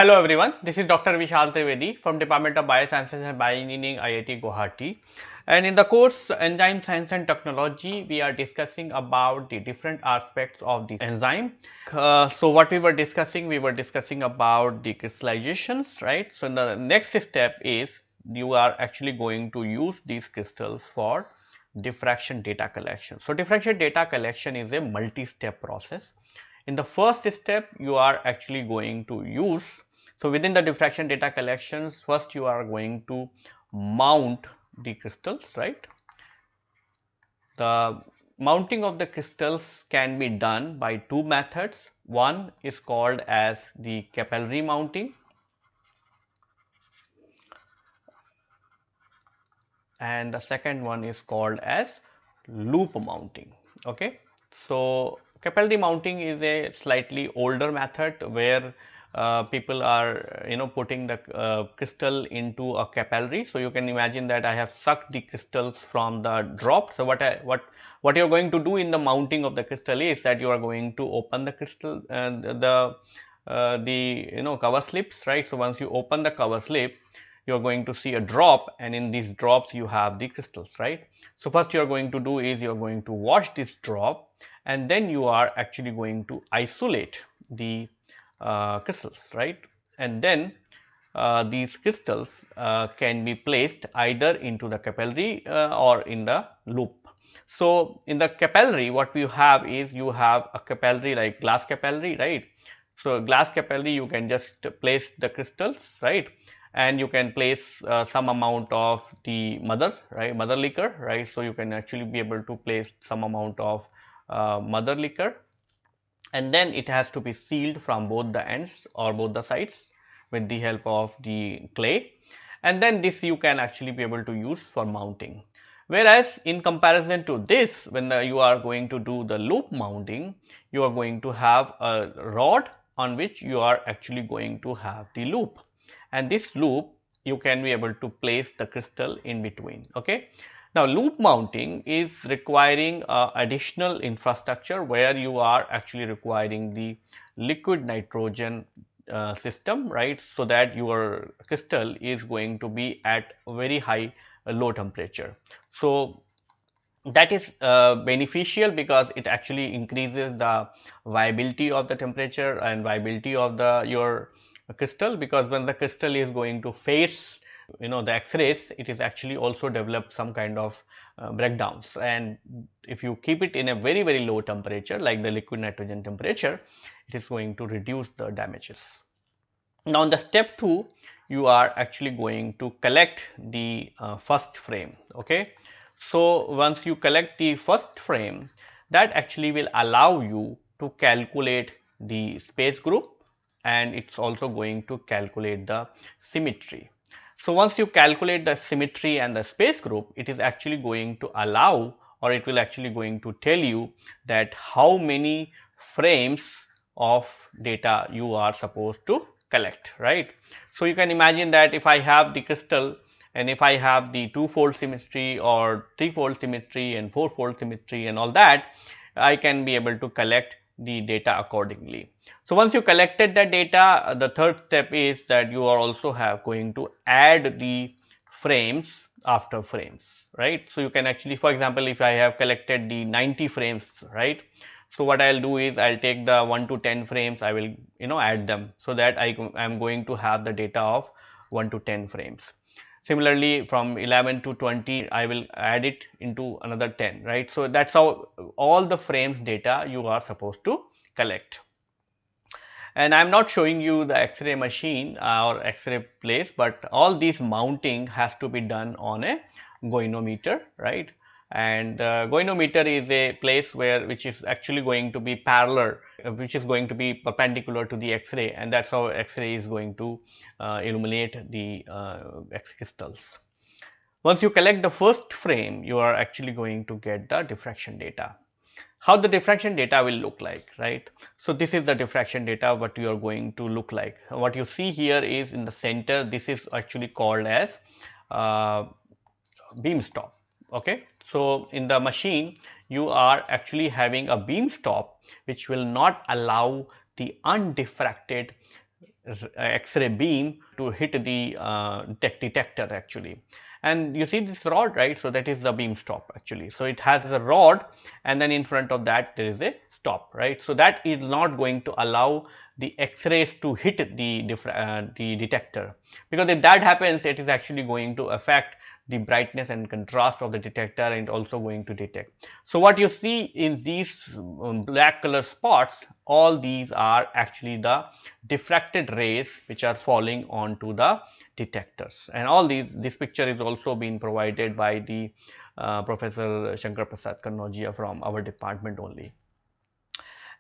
Hello everyone, this is Dr. Vishal Trivedi from Department of Biosciences and Bioengineering, IIT Guwahati. And in the course Enzyme Science and Technology, we are discussing about the different aspects of the enzyme. So what we were discussing about the crystallizations, right? So the next step is you are actually going to use these crystals for diffraction data collection. So diffraction data collection is a multi-step process. In the first step, you are actually going to use, so within the diffraction data collections, first you are going to mount the crystals, right? The mounting of the crystals can be done by two methods. One is called as the capillary mounting, and the second one is called as loop mounting. Okay, so capillary mounting is a slightly older method where people are putting the crystal into a capillary. So you can imagine that I have sucked the crystals from the drop. So what you're going to do in the mounting of the crystal is that you are going to open the crystal and the cover slips, right? So once you open the cover slip, you are going to see a drop, and in these drops you have the crystals, right? So first you are going to do is you are going to wash this drop, and then you are actually going to isolate the crystals, right? And then these crystals can be placed either into the capillary or in the loop. So in the capillary, what we have is you have a capillary like glass capillary, right? So glass capillary, you can just place the crystals, right? And you can place some amount of the mother liquor, right? So you can actually be able to place some amount of mother liquor, and then it has to be sealed from both the ends or both the sides with the help of the clay, and then this you can actually be able to use for mounting. Whereas in comparison to this, when you are going to do the loop mounting, you are going to have a rod on which you are actually going to have the loop, and this loop you can be able to place the crystal in between. Okay, now loop mounting is requiring additional infrastructure where you are actually requiring the liquid nitrogen system, right? So that your crystal is going to be at very high low temperature. So that is beneficial because it actually increases the viability of the temperature and viability of the your crystal, because when the crystal is going to face the x-rays, it is actually also develop some kind of breakdowns, and if you keep it in a very low temperature like the liquid nitrogen temperature, it is going to reduce the damages. Now in the step 2, you are actually going to collect the first frame. Okay, so once you collect the first frame, that actually will allow you to calculate the space group, and it's also going to calculate the symmetry. So once you calculate the symmetry and the space group, it is actually going to allow, or it will actually going to tell you that how many frames of data you are supposed to collect, right? So you can imagine that if I have the crystal, and if I have the two-fold symmetry or three-fold symmetry and four-fold symmetry and all that, I can be able to collect the data accordingly. So once you collected that data, the third step is that you are also going to add the frames after frames, right? So you can actually, for example, if I have collected the 90 frames, right? So what I'll do is I'll take the 1 to 10 frames, I will add them, so that I am going to have the data of 1 to 10 frames. Similarly, from 11 to 20, I will add it into another 10, right? So that's how all the frames data you are supposed to collect. And I'm not showing you the X-ray machine or X-ray place, but all these mounting has to be done on a goinometer, right? And goinometer is a place which is actually going to be parallel, which is going to be perpendicular to the X-ray, and that's how X-ray is going to illuminate the X crystals. Once you collect the first frame, you are actually going to get the diffraction data. How the diffraction data will look like, right? So this is the diffraction data, what you are going to look like. What you see here is in the center, this is actually called as beam stop. Okay, so in the machine you are actually having a beam stop which will not allow the undiffracted X-ray beam to hit the detector actually. And you see this rod, right? So that is the beam stop actually. So it has a rod, and then in front of that there is a stop, right? So that is not going to allow the X-rays to hit the detector, because if that happens, it is actually going to affect the brightness and contrast of the detector, and also going to detect. So what you see in these black color spots, all these are actually the diffracted rays which are falling onto the detectors. And all this picture is also being provided by the Professor Shankar Prasad Kanojia from our department only.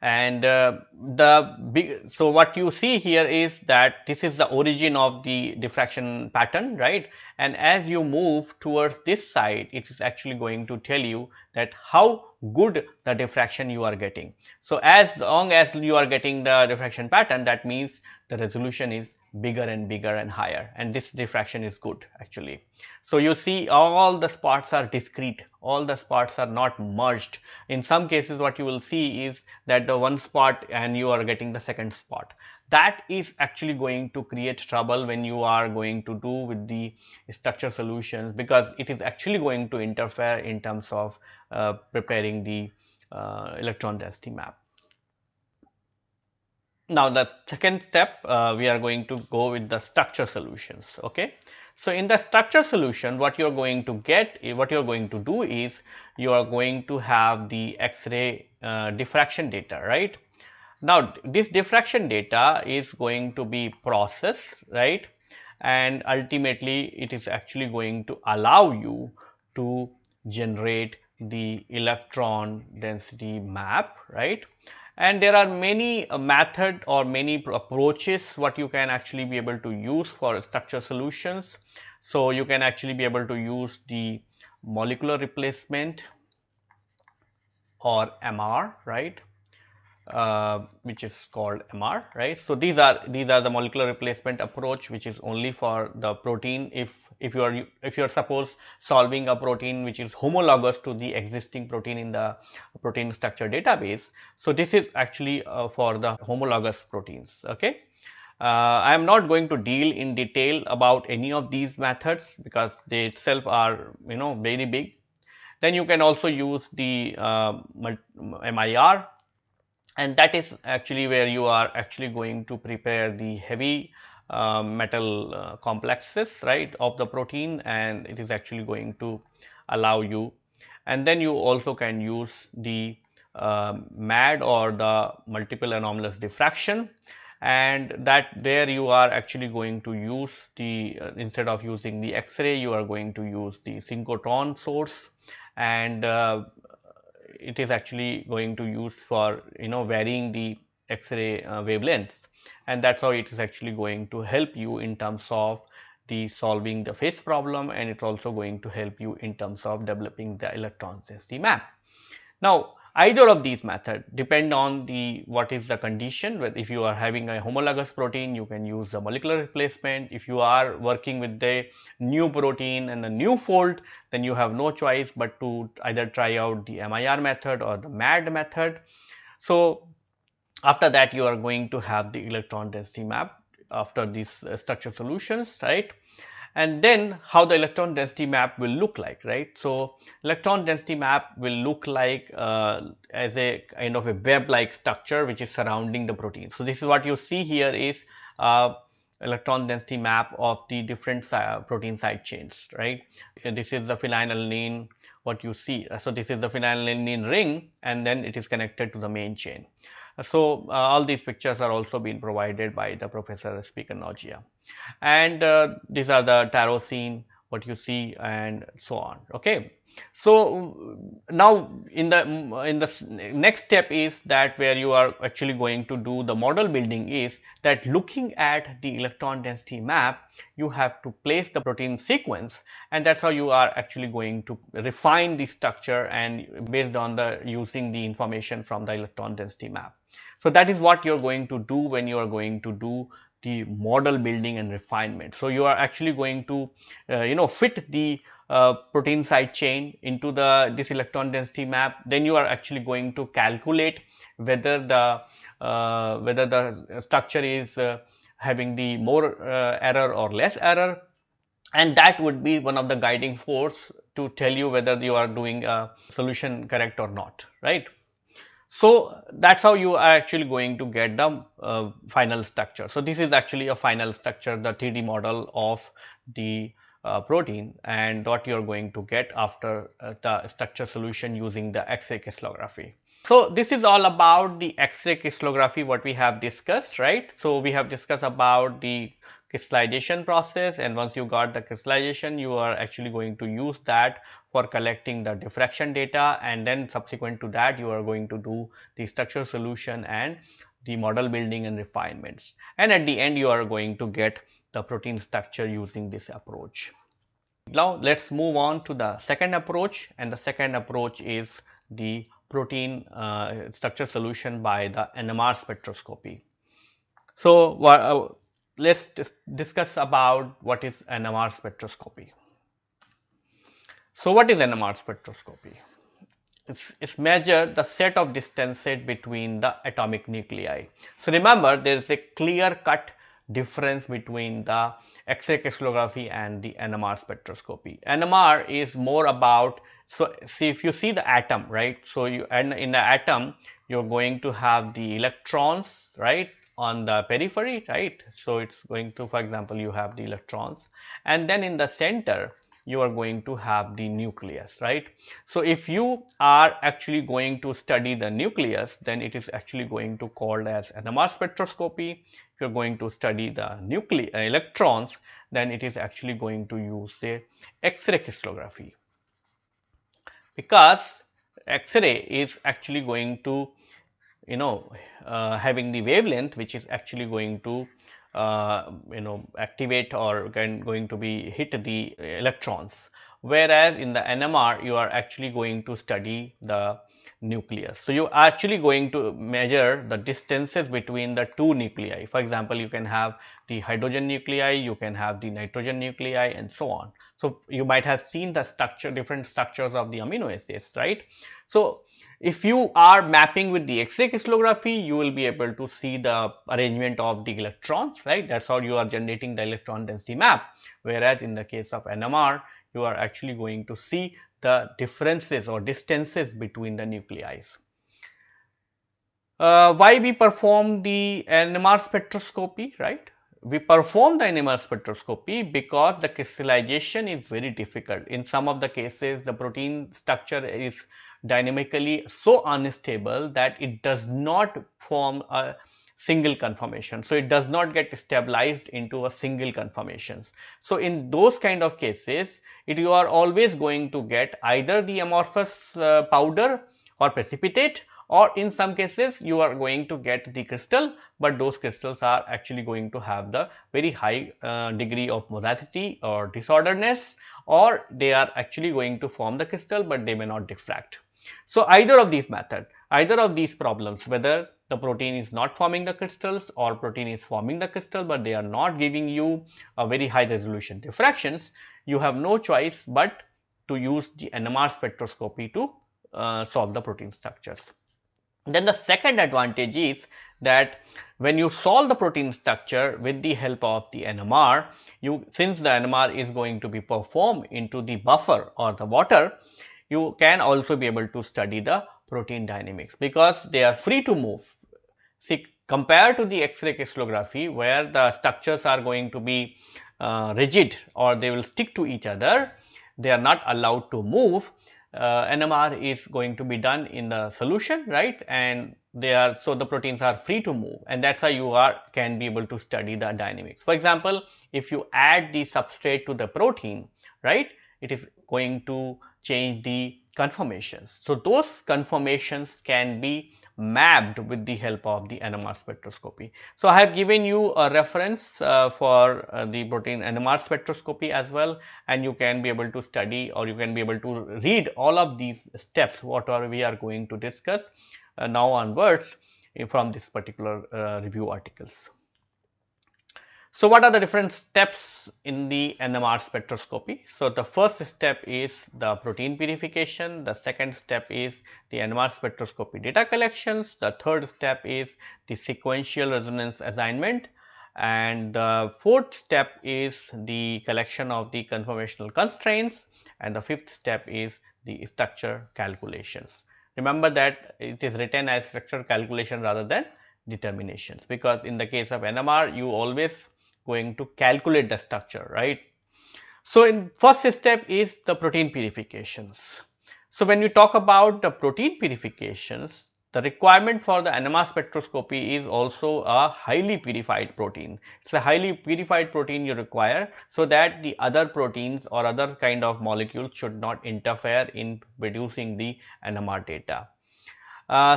And so what you see here is that this is the origin of the diffraction pattern, right? And as you move towards this side, it is actually going to tell you that how good the diffraction you are getting. So as long as you are getting the diffraction pattern, that means the resolution is bigger and bigger and higher, and this diffraction is good actually. So you see all the spots are discrete, all the spots are not merged. In some cases what you will see is that the one spot and you are getting the second spot. That is actually going to create trouble when you are going to do with the structure solutions, because it is actually going to interfere in terms of preparing the electron density map. Now the second step, we are going to go with the structure solutions. Okay, so in the structure solution, what you are going to get, what you are going to do is you are going to have the X-ray diffraction data, right? Now this diffraction data is going to be processed, right? And ultimately it is actually going to allow you to generate the electron density map, right? And there are many method or many approaches what you can actually be able to use for structure solutions. So you can actually be able to use the molecular replacement or MR, right? Which is called MR, right? So these are the molecular replacement approach, which is only for the protein. If you are suppose solving a protein which is homologous to the existing protein in the protein structure database, so this is actually for the homologous proteins. Okay, I am not going to deal in detail about any of these methods because they itself are very big. Then you can also use the MIR, and that is actually where you are actually going to prepare the heavy metal complexes, right, of the protein, and it is actually going to allow you. And then you also can use the MAD or the multiple anomalous diffraction, and that there you are actually going to use the instead of using the X-ray, you are going to use the synchrotron source, and it is actually going to use for varying the X-ray wavelengths, and that's how it is actually going to help you in terms of the solving the phase problem, and it's also going to help you in terms of developing the electron density map. Now either of these methods depend on the what is the condition. If you are having a homologous protein, you can use the molecular replacement. If you are working with the new protein and the new fold, then you have no choice but to either try out the MIR method or the MAD method. So after that you are going to have the electron density map after these structure solutions, right? And then how the electron density map will look like, right? So electron density map will look like as a kind of a web like structure which is surrounding the protein. So this is what you see here is electron density map of the different protein side chains, right? This is the phenylalanine, what you see. So this is the phenylalanine ring, and then it is connected to the main chain. So all these pictures are also being provided by the Professor Kanojia, and these are the tyrosine what you see and so on. Okay, so now in the next step is that where you are actually going to do the model building is that looking at the electron density map, you have to place the protein sequence, and that's how you are actually going to refine the structure and based on the using the information from the electron density map. So that is what you are going to do when you are going to do the model building and refinement. So you are actually going to fit the protein side chain into this electron density map. Then you are actually going to calculate whether the structure is having the more error or less error, and that would be one of the guiding force to tell you whether you are doing a solution correct or not, right. So that's how you are actually going to get the final structure. So this is actually a final structure, the 3D model of the protein, and what you are going to get after the structure solution using the X-ray crystallography. So this is all about the X-ray crystallography what we have discussed, right. So we have discussed about the crystallization process, and once you got the crystallization, you are actually going to use that for collecting the diffraction data, and then subsequent to that you are going to do the structure solution and the model building and refinements, and at the end you are going to get the protein structure using this approach. Now let's move on to the second approach, and the second approach is the protein structure solution by the NMR spectroscopy. So let's discuss about what is NMR spectroscopy. So what is NMR spectroscopy? It's measure the set of distances between the atomic nuclei. So remember, there is a clear cut difference between the X-ray crystallography and the NMR spectroscopy. NMR is more about, so see, if you see the atom, right, so you, and in the atom you're going to have the electrons, right, on the periphery, right. So it's going to, for example, you have the electrons, and then in the center you are going to have the nucleus, right. So if you are actually going to study the nucleus, then it is actually going to called as NMR spectroscopy. If you are going to study the electrons, then it is actually going to use the X-ray crystallography, because X-ray is actually going to, you know, having the wavelength which is actually going to activate or going to be hit the electrons, whereas in the NMR you are actually going to study the nucleus. So you are actually going to measure the distances between the two nuclei. For example, you can have the hydrogen nuclei, you can have the nitrogen nuclei, and so on. So you might have seen the structure, different structures of the amino acids, right. So if you are mapping with the X-ray crystallography, you will be able to see the arrangement of the electrons, right. That's how you are generating the electron density map, whereas in the case of NMR, you are actually going to see the differences or distances between the nuclei. Why we perform the NMR spectroscopy, right? We perform the NMR spectroscopy because the crystallization is very difficult. In some of the cases, the protein structure is dynamically so unstable that it does not form a single conformation. So it does not get stabilized into a single conformations. So in those kind of cases, you are always going to get either the amorphous powder or precipitate, or in some cases you are going to get the crystal, but those crystals are actually going to have the very high degree of mosaicity or disorderness, or they are actually going to form the crystal but they may not diffract. So either of these method, either of these problems, whether the protein is not forming the crystals or protein is forming the crystal but they are not giving you a very high resolution diffractions, you have no choice but to use the NMR spectroscopy to solve the protein structures. Then the second advantage is that when you solve the protein structure with the help of the NMR, since the NMR is going to be performed into the buffer or the water, you can also be able to study the protein dynamics because they are free to move. See, compared to the X-ray crystallography where the structures are going to be rigid or they will stick to each other, they are not allowed to move. NMR is going to be done in the solution, right, and so the proteins are free to move, and that's how you can be able to study the dynamics. For example, if you add the substrate to the protein, right, it is going to change the conformations. So those conformations can be mapped with the help of the NMR spectroscopy. So I have given you a reference for the protein NMR spectroscopy as well, and you can be able to study or you can be able to read all of these steps whatever we are going to discuss now onwards from this particular review articles. So what are the different steps in the NMR spectroscopy? So the first step is the protein purification, the second step is the NMR spectroscopy data collections, the third step is the sequential resonance assignment, And the fourth step is the collection of the conformational constraints, and the fifth step is the structure calculations. Remember that it is written as structure calculation rather than determinations, because in the case of NMR you always going to calculate the structure, right. So, in first step is the protein purifications. So, when we talk about the protein purifications, the requirement for the NMR spectroscopy is also a highly purified protein. It is a highly purified protein you require, so that the other proteins or other kind of molecules should not interfere in producing the NMR data.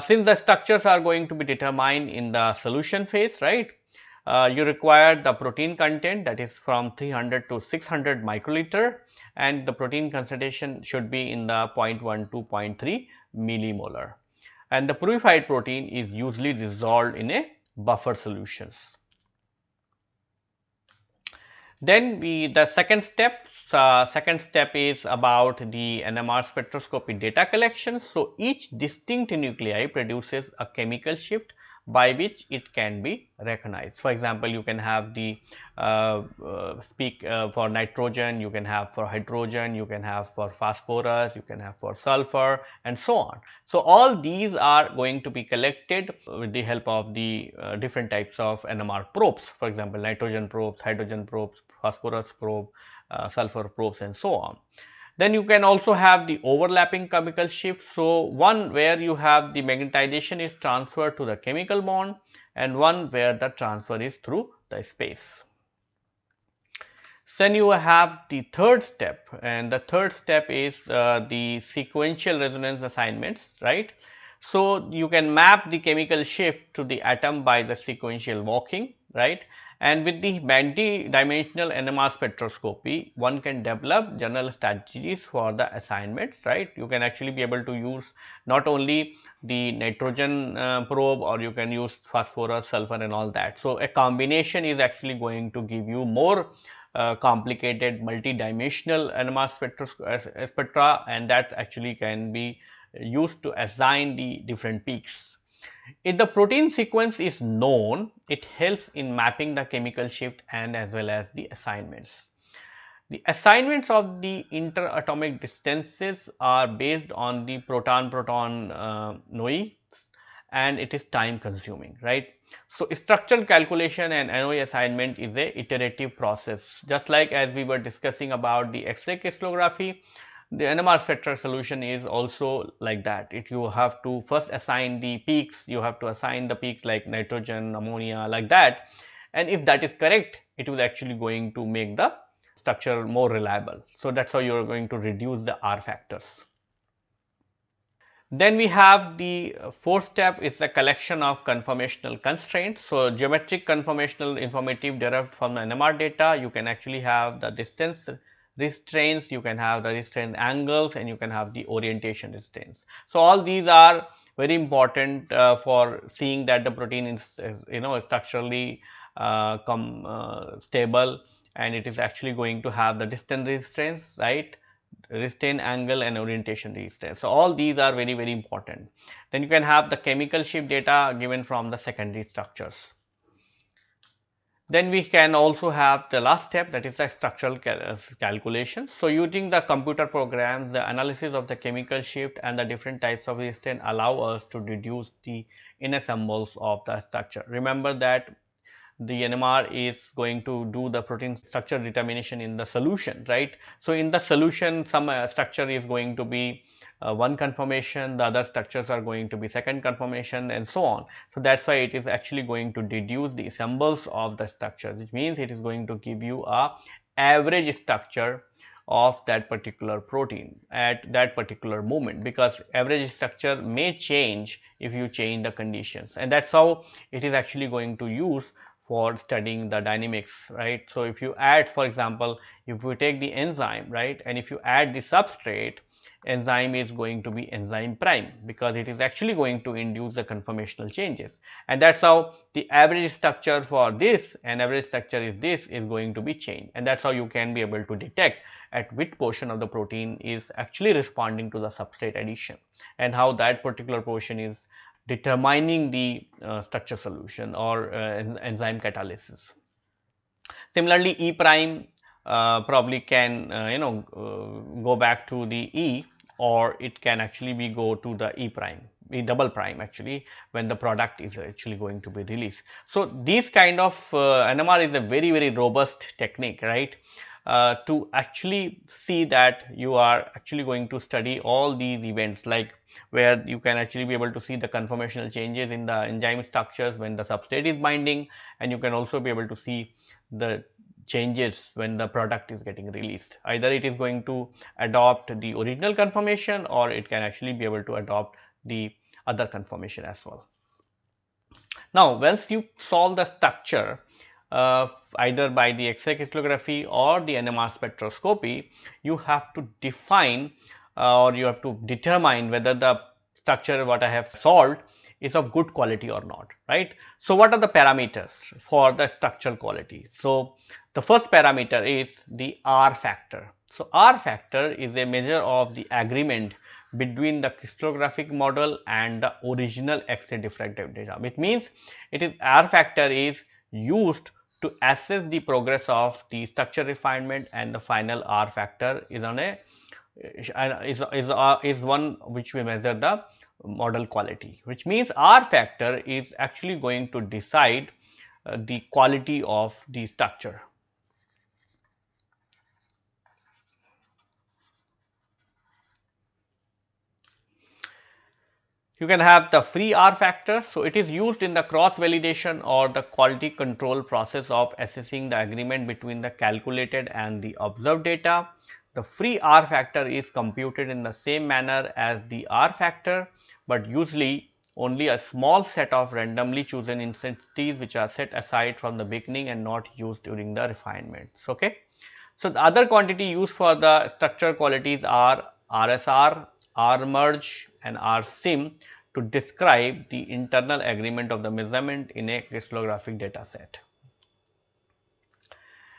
Since the structures are going to be determined in the solution phase, right, you require the protein content, that is from 300 to 600 microliter, and the protein concentration should be in the 0.1 to 0.3 millimolar, and the purified protein is usually dissolved in a buffer solutions. Then the second step is about the NMR spectroscopy data collection. So, each distinct nuclei produces a chemical shift by which it can be recognized. For example, you can have the for nitrogen, you can have for hydrogen, you can have for phosphorus, you can have for sulfur, and so on. So, all these are going to be collected with the help of the different types of NMR probes. For example, nitrogen probes, hydrogen probes, phosphorus probe, sulfur probes, and so on. Then you can also have the overlapping chemical shift. So, one where you have the magnetization is transferred to the chemical bond, and one where the transfer is through the space. Then you have the third step, and the third step is the sequential resonance assignments, right. So, you can map the chemical shift to the atom by the sequential walking, right. And with the multi-dimensional NMR spectroscopy, one can develop general strategies for the assignments, right. You can actually be able to use not only the nitrogen probe, or you can use phosphorus, sulfur, and all that. So, a combination is actually going to give you more complicated multi-dimensional NMR spectra, and that actually can be used to assign the different peaks. If the protein sequence is known, it helps in mapping the chemical shift and as well as the assignments. The assignments of the interatomic distances are based on the proton-proton noise, and it is time consuming, right. So, structural calculation and NOE assignment is a iterative process, just like as we were discussing about the X-ray crystallography. The NMR spectral solution is also like that. If you have to first assign the peaks, you have to assign the peaks like nitrogen, ammonia, like that, and if that is correct, it will actually going to make the structure more reliable. So, that is how you are going to reduce the R factors. Then we have the fourth step is the collection of conformational constraints. So, geometric conformational informative derived from the NMR data, you can actually have the distance restraints, you can have the restraint angles, and you can have the orientation restraints. So, all these are very important for seeing that the protein is structurally stable, and it is actually going to have the distance restraints, right, restraint angle and orientation restraint. So, all these are very, very important. Then you can have the chemical shift data given from the secondary structures. Then we can also have the last step, that is the structural calculation. So, using the computer programs, the analysis of the chemical shift and the different types of resistance allow us to deduce the inner symbols of the structure. Remember that the NMR is going to do the protein structure determination in the solution, right. So, in the solution some structure is going to be one conformation, the other structures are going to be second conformation, and so on. So, that is why it is actually going to deduce the symbols of the structures, which means it is going to give you a average structure of that particular protein at that particular moment, because average structure may change if you change the conditions, and that is how it is actually going to use for studying the dynamics, right. So, if you add, for example, if we take the enzyme, right, and if you add the substrate, enzyme is going to be enzyme prime, because it is actually going to induce the conformational changes, and that is how the average structure for this and average structure is this is going to be changed, and that is how you can be able to detect at which portion of the protein is actually responding to the substrate addition, and how that particular portion is determining the structure solution or enzyme catalysis. Similarly, E prime probably can go back to the E, or it can actually be go to the E prime, E double prime actually, when the product is actually going to be released. So these kind of NMR is a very robust technique, right? To actually see that you are actually going to study all these events, like where you can actually be able to see the conformational changes in the enzyme structures when the substrate is binding, and you can also be able to see the changes when the product is getting released. Either it is going to adopt the original conformation, or it can actually be able to adopt the other conformation as well. Now, once you solve the structure either by the X-ray crystallography or the NMR spectroscopy, you have to define or you have to determine whether the structure what I have solved is of good quality or not, right? So, what are the parameters for the structural quality? So, the first parameter is the R factor. So, R factor is a measure of the agreement between the crystallographic model and the original X-ray diffractive data, which means it is R factor is used to assess the progress of the structure refinement, and the final R factor is on a is one which we measure the model quality, which means R factor is actually going to decide the quality of the structure. You can have the free R factor. So, it is used in the cross validation or the quality control process of assessing the agreement between the calculated and the observed data. The free R factor is computed in the same manner as the R factor, but usually only a small set of randomly chosen intensities which are set aside from the beginning and not used during the refinements. Okay. So, the other quantity used for the structure qualities are RSR, R merge and R sim to describe the internal agreement of the measurement in a crystallographic data set.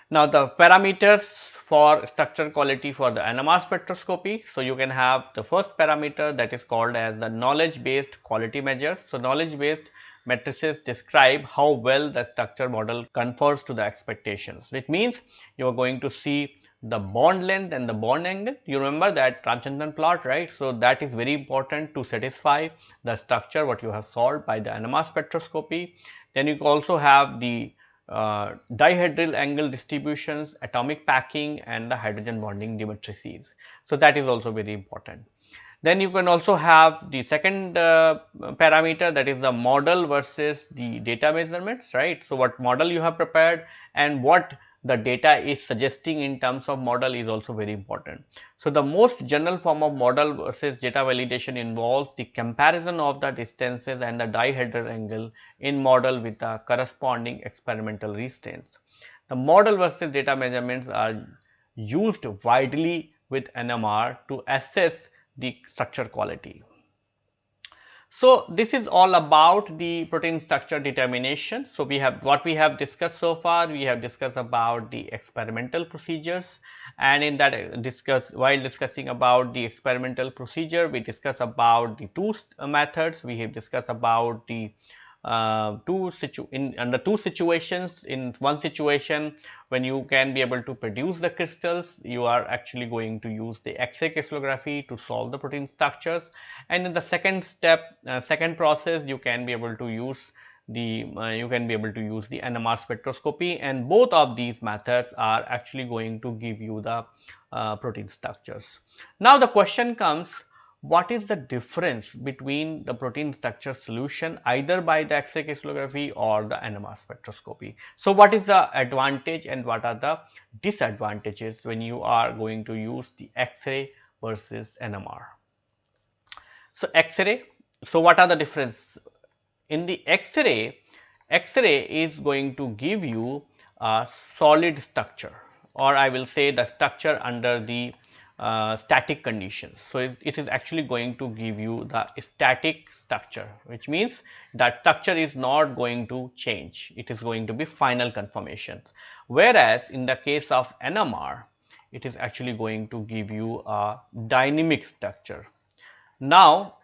Now, the parameters for structure quality for the NMR spectroscopy. So, you can have the first parameter that is called as the knowledge based quality measures. So, knowledge based matrices describe how well the structure model conforms to the expectations, which means you are going to see the bond length and the bond angle. You remember that Ramachandran plot, right? So, that is very important to satisfy the structure what you have solved by the NMR spectroscopy. Then you also have the dihedral angle distributions, atomic packing and the hydrogen bonding matrices. So, that is also very important. Then you can also have the second parameter, that is the model versus the data measurements, right. So, what model you have prepared and what the data is suggesting in terms of model is also very important. So, the most general form of model versus data validation involves the comparison of the distances and the dihedral angle in model with the corresponding experimental restraints. The model versus data measurements are used widely with NMR to assess the structure quality. So, this is all about the protein structure determination. So, we have what we have discussed so far, we have discussed about the experimental procedures, and in that while discussing about the experimental procedure, we discuss about the two methods. We have discussed about the under two situations. In one situation, when you can be able to produce the crystals, you are actually going to use the X-ray crystallography to solve the protein structures, and in the second step, second process, you can be able to use the NMR spectroscopy, and both of these methods are actually going to give you the protein structures. Now, the question comes, what is the difference between the protein structure solution either by the X-ray crystallography or the NMR spectroscopy? So, what is the advantage and what are the disadvantages when you are going to use the X-ray versus NMR? So, X-ray, so what are the difference? In the X-ray, X-ray is going to give you a solid structure, or I will say the structure under the static conditions. So, it is actually going to give you the static structure, which means that structure is not going to change, it is going to be final conformations. Whereas, in the case of NMR, it is actually going to give you a dynamic structure. Now,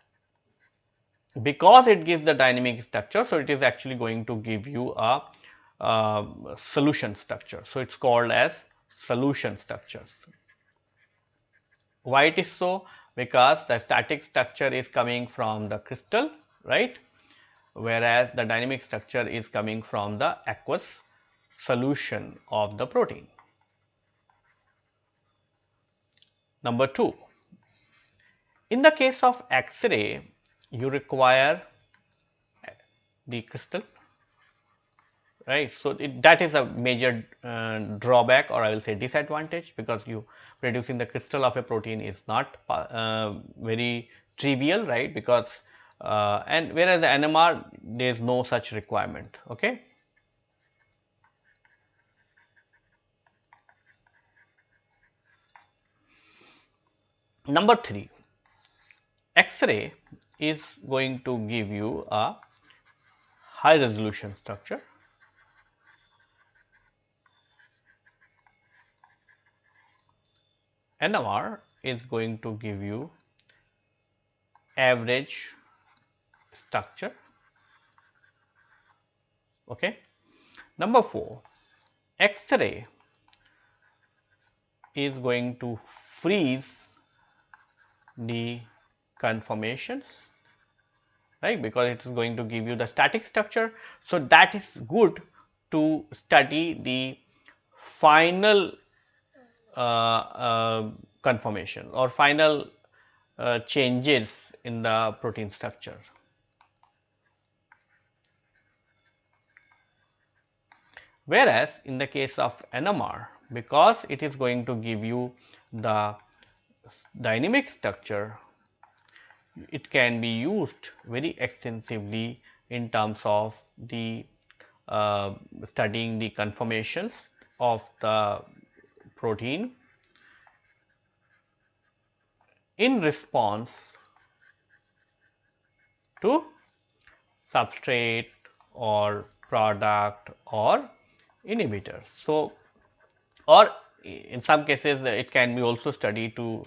because it gives the dynamic structure, so it is actually going to give you a solution structure. So it's called as solution structures. Why it is so? Because the static structure is coming from the crystal, right? Whereas the dynamic structure is coming from the aqueous solution of the protein. Number 2, in the case of X-ray, you require the crystal, right? So that is a major drawback, or I will say disadvantage, because you producing the crystal of a protein is not very trivial, right? Because and whereas the NMR, there is no such requirement. Okay. Number 3, X-ray is going to give you a high resolution structure. NMR is going to give you average structure. Okay. Number 4, X-ray is going to freeze the conformations, right, because it is going to give you the static structure. So that is good to study the final conformation or final changes in the protein structure. Whereas in the case of NMR, because it is going to give you the dynamic structure, it can be used very extensively in terms of the studying the conformations of the protein in response to substrate or product or inhibitor. So, or in some cases it can be also studied to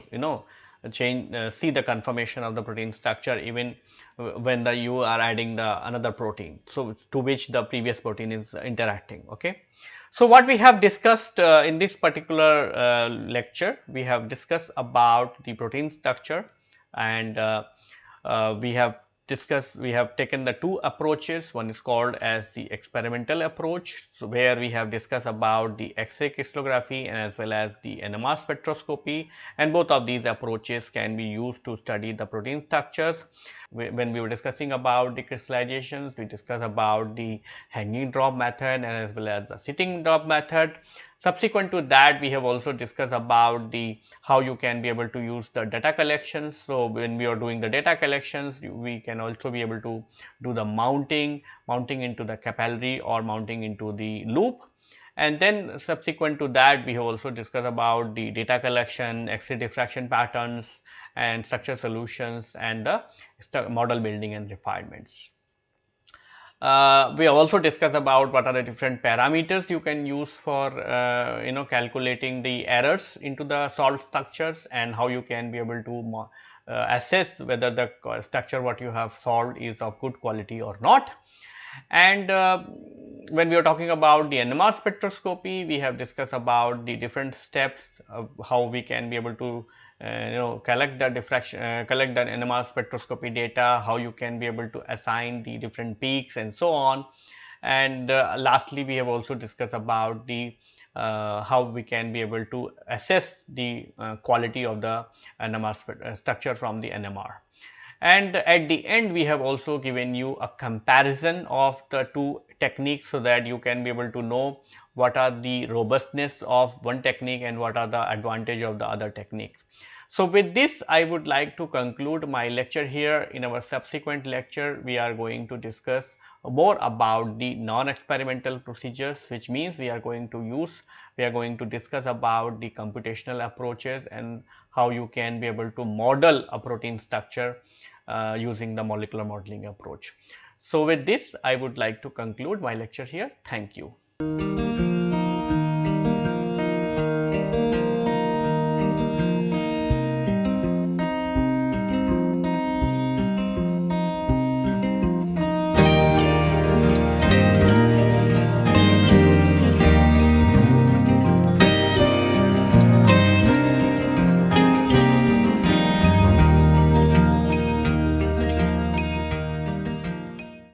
change see the conformation of the protein structure even when you are adding the another protein, so to which the previous protein is interacting. Okay. So what we have discussed in this particular lecture, we have discussed about the protein structure, and we have taken the two approaches. One is called as the experimental approach, so where we have discussed about the X-ray crystallography and as well as the NMR spectroscopy, and both of these approaches can be used to study the protein structures. When we were discussing about the crystallizations, we discussed about the hanging drop method and as well as the sitting drop method. Subsequent to that, we have also discussed about the how you can be able to use the data collections. So when we are doing the data collections, we can also be able to do the mounting into the capillary or mounting into the loop. And then subsequent to that, we have also discussed about the data collection, X-ray diffraction patterns and structure solutions, and the model building and refinements. We have also discussed about what are the different parameters you can use for calculating the errors into the solved structures, and how you can be able to assess whether the structure what you have solved is of good quality or not. And when we are talking about the NMR spectroscopy, we have discussed about the different steps of how we can be able to collect the diffraction, collect the NMR spectroscopy data, how you can be able to assign the different peaks and so on. And lastly, we have also discussed about the how we can be able to assess the quality of the NMR structure from the NMR. And at the end, we have also given you a comparison of the two techniques, so that you can be able to know what are the robustness of one technique and what are the advantage of the other techniques. So with this, I would like to conclude my lecture here. In our subsequent lecture, we are going to discuss more about the non-experimental procedures, which means we are going to discuss about the computational approaches and how you can be able to model a protein structure using the molecular modeling approach. So with this, I would like to conclude my lecture here. Thank you.